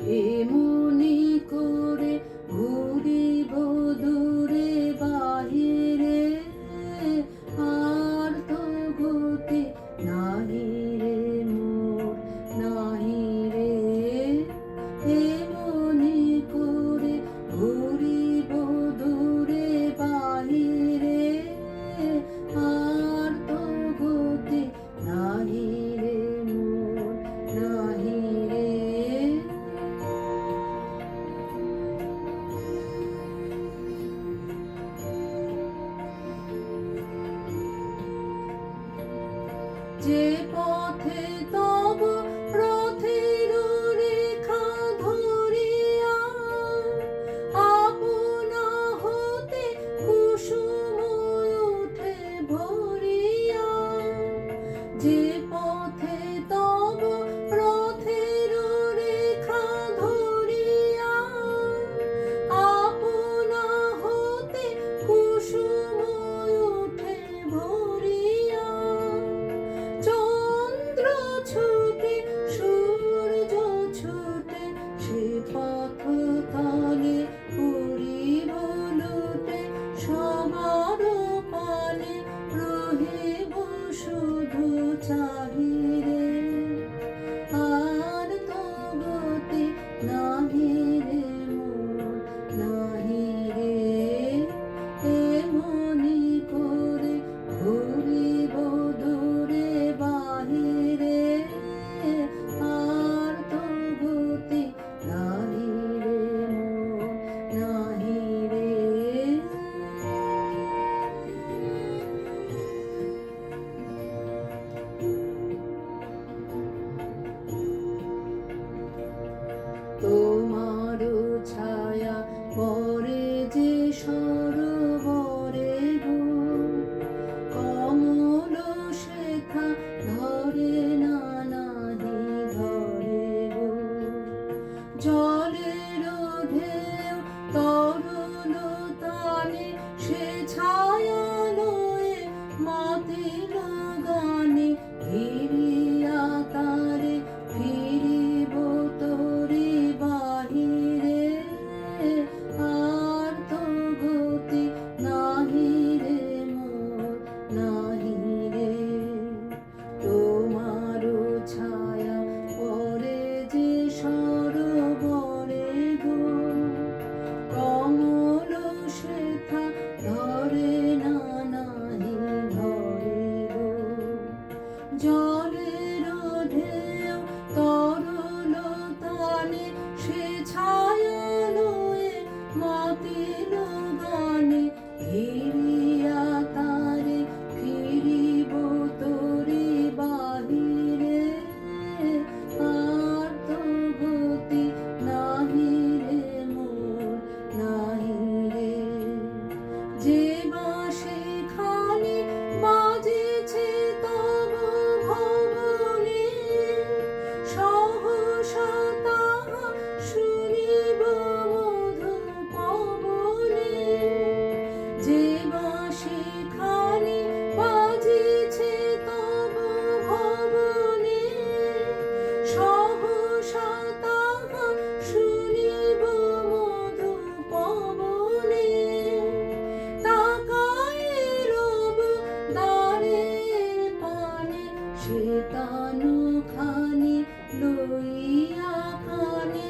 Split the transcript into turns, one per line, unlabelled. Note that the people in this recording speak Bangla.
এমনি করে ঘুরিব দূরে বাহিরে, আর তো গতি নাহি রে মোর, নাহি রে। এমনি করে ঘুরিব দূরে বাহিরে, আর তো গতি নাহি রে মোর, নাহি রে। যে পথে তব রথের রেখা ধরিয়া, আপনা হতে কুসুম উঠে ভরিয়া। যে পথে তব রথের রেখা ধরিয়া, আপনা হতে কুসুম উঠে ভরিয়া। চন্দ্র ছুটে সূর্য ছুটে সে পথ তলে পড়িব লুটে, সবার পানে রহিব শুধু চাহিরে, আর তো গতি নাহি রে মোর, নাহি রে। এমনি করে ঘুরিব দূরে বাহিরে, আর তো গতি নাহি রে মোর, নাহি রে। তোমার ছায়া পরে যে সরোবরে গো, কমল শেখা ধরে না, নাহি ধরে গো। জলের ঢেউ তরল তানে সে ছায়া লয়ে মাতিল গানে, ফিরিয়া তারে ফিরিব তোরে বাহিরে, আর তো গতি নাহি রে মোর, নাহি রে। তোমার ছায়া পরে যে সরোবরে গো, কমল শেখা ধরে না, নাহি ধরে গো। জলের ঢেউ তরল তানে সে ছায়া লয়ে মাতিল গানে, ফিরিয়া তারে ফিরিব তোরে বাহিরে, আর তো গতি নাহি রে মোর, নাহি রে। যে বাঁশি খানি বাজেছে তব ভবনে, সহসা তাহা শুনিব মধু পবনে। যে বাঁশি খানি বাজেছে তব ভবনে, সহসা তাহা শুনিব মধু পবনে। তাকায়ে রব দ্বারের পানে, সে তানু খানি লইয়া কানে